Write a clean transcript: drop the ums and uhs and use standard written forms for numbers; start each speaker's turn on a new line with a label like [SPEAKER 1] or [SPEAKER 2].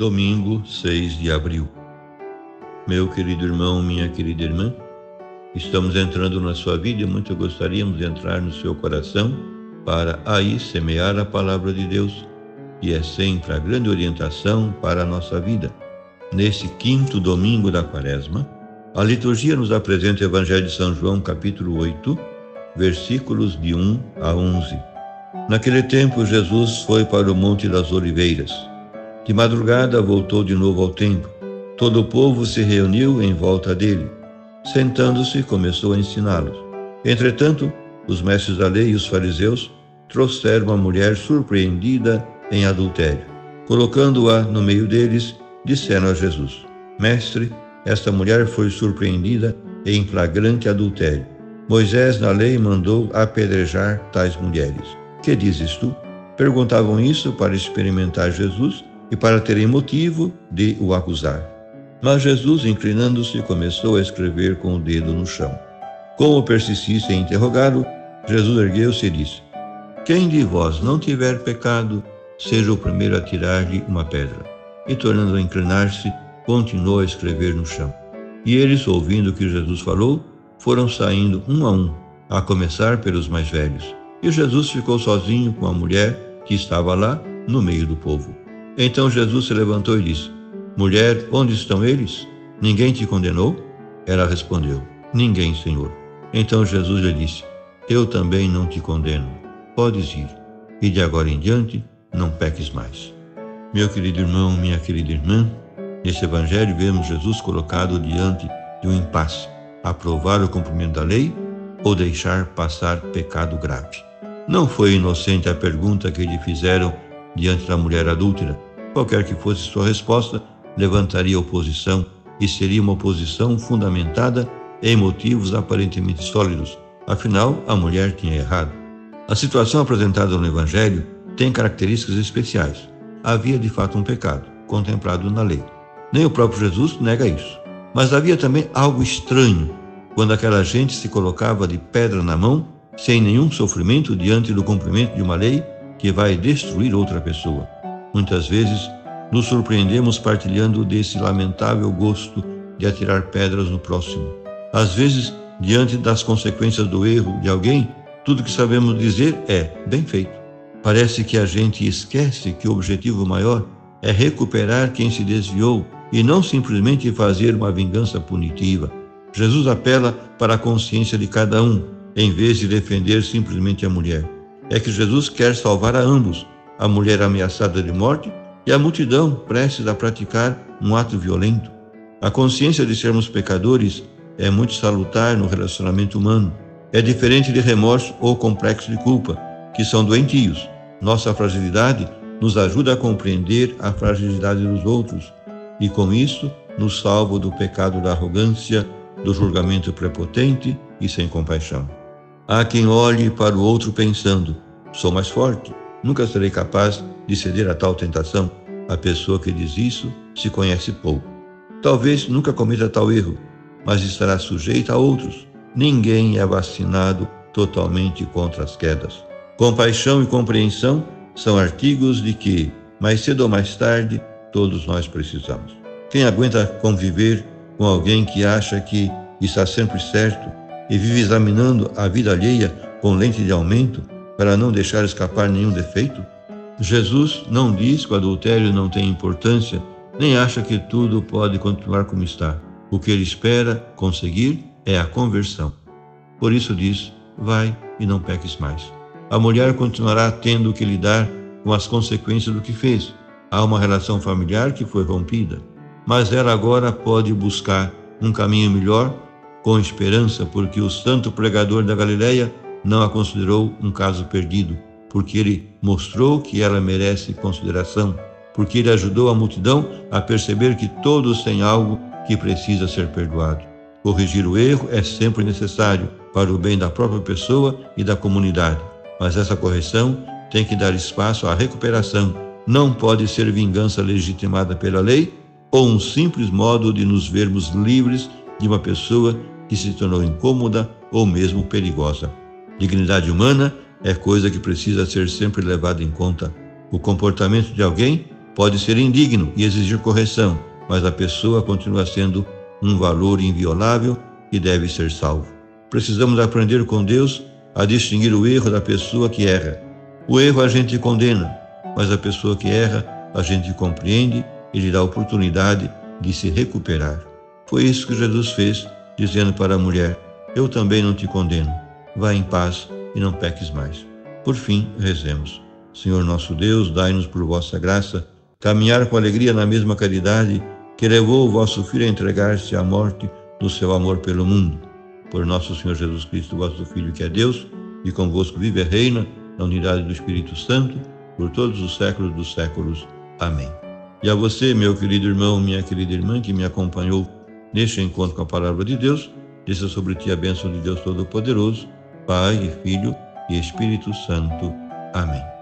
[SPEAKER 1] Domingo 6 de abril. Meu querido irmão, minha querida irmã, estamos entrando na sua vida e muito gostaríamos de entrar no seu coração para aí semear a palavra de Deus, que é sempre a grande orientação para a nossa vida. Nesse quinto domingo da Quaresma, a liturgia nos apresenta o Evangelho de São João, capítulo 8, versículos de 1 a 11. Naquele tempo, Jesus foi para o Monte das Oliveiras. De madrugada voltou de novo ao templo. Todo o povo se reuniu em volta dele. Sentando-se, começou a ensiná-los. Entretanto, os mestres da lei e os fariseus trouxeram uma mulher surpreendida em adultério. Colocando-a no meio deles, disseram a Jesus: Mestre, esta mulher foi surpreendida em flagrante adultério. Moisés, na lei, mandou apedrejar tais mulheres. Que dizes tu? Perguntavam isso para experimentar Jesus e para terem motivo de o acusar. Mas Jesus, inclinando-se, começou a escrever com o dedo no chão. Como persistisse em interrogá-lo, Jesus ergueu-se e disse: Quem de vós não tiver pecado, seja o primeiro a tirar-lhe uma pedra. E, tornando a inclinar-se, continuou a escrever no chão. E eles, ouvindo o que Jesus falou, foram saindo um, a começar pelos mais velhos. E Jesus ficou sozinho com a mulher que estava lá no meio do povo. Então Jesus se levantou e disse: Mulher, onde estão eles? Ninguém te condenou? Ela respondeu: Ninguém, Senhor. Então Jesus lhe disse: Eu também não te condeno. Podes ir, e de agora em diante não peques mais. Meu querido irmão, minha querida irmã, nesse evangelho vemos Jesus colocado diante de um impasse: aprovar o cumprimento da lei ou deixar passar pecado grave. Não foi inocente a pergunta que lhe fizeram diante da mulher adúltera. Qualquer que fosse sua resposta, levantaria oposição, e seria uma oposição fundamentada em motivos aparentemente sólidos. Afinal, a mulher tinha errado. A situação apresentada no Evangelho tem características especiais. Havia de fato um pecado, contemplado na lei. Nem o próprio Jesus nega isso. Mas havia também algo estranho, quando aquela gente se colocava de pedra na mão, sem nenhum sofrimento diante do cumprimento de uma lei que vai destruir outra pessoa. Muitas vezes nos surpreendemos partilhando desse lamentável gosto de atirar pedras no próximo. Às vezes, diante das consequências do erro de alguém, tudo que sabemos dizer é bem feito. Parece que a gente esquece que o objetivo maior é recuperar quem se desviou e não simplesmente fazer uma vingança punitiva. Jesus apela para a consciência de cada um, em vez de defender simplesmente a mulher. É que Jesus quer salvar a ambos, a mulher ameaçada de morte e a multidão prestes a praticar um ato violento. A consciência de sermos pecadores é muito salutar no relacionamento humano. É diferente de remorso ou complexo de culpa, que são doentios. Nossa fragilidade nos ajuda a compreender a fragilidade dos outros e, com isso, nos salva do pecado da arrogância, do julgamento prepotente e sem compaixão. Há quem olhe para o outro pensando: sou mais forte, nunca serei capaz de ceder a tal tentação. A pessoa que diz isso se conhece pouco. Talvez nunca cometa tal erro, mas estará sujeita a outros. Ninguém é vacinado totalmente contra as quedas. Compaixão e compreensão são artigos de que, mais cedo ou mais tarde, todos nós precisamos. Quem aguenta conviver com alguém que acha que está sempre certo e vive examinando a vida alheia com lente de aumento para não deixar escapar nenhum defeito? Jesus não diz que o adultério não tem importância, nem acha que tudo pode continuar como está. O que ele espera conseguir é a conversão. Por isso diz: vai e não peques mais. A mulher continuará tendo que lidar com as consequências do que fez. Há uma relação familiar que foi rompida, mas ela agora pode buscar um caminho melhor com esperança, porque o santo pregador da Galileia não a considerou um caso perdido, porque ele mostrou que ela merece consideração, porque ele ajudou a multidão a perceber que todos têm algo que precisa ser perdoado. Corrigir o erro é sempre necessário para o bem da própria pessoa e da comunidade, mas essa correção tem que dar espaço à recuperação. Não pode ser vingança legitimada pela lei ou um simples modo de nos vermos livres de uma pessoa que se tornou incômoda ou mesmo perigosa. Dignidade humana é coisa que precisa ser sempre levada em conta. O comportamento de alguém pode ser indigno e exigir correção, mas a pessoa continua sendo um valor inviolável e deve ser salvo. Precisamos aprender com Deus a distinguir o erro da pessoa que erra. O erro a gente condena, mas a pessoa que erra a gente compreende e lhe dá a oportunidade de se recuperar. Foi isso que Jesus fez, dizendo para a mulher: eu também não te condeno. Vá em paz e não peques mais. Por fim, rezemos. Senhor nosso Deus, dai-nos por vossa graça caminhar com alegria na mesma caridade que levou o vosso Filho a entregar-se à morte do seu amor pelo mundo. Por nosso Senhor Jesus Cristo, vosso Filho, que é Deus, e convosco vive e reina na unidade do Espírito Santo, por todos os séculos dos séculos. Amém. E a você, meu querido irmão, minha querida irmã, que me acompanhou neste encontro com a Palavra de Deus, desça sobre ti a bênção de Deus Todo-Poderoso, Pai e Filho e Espírito Santo. Amém.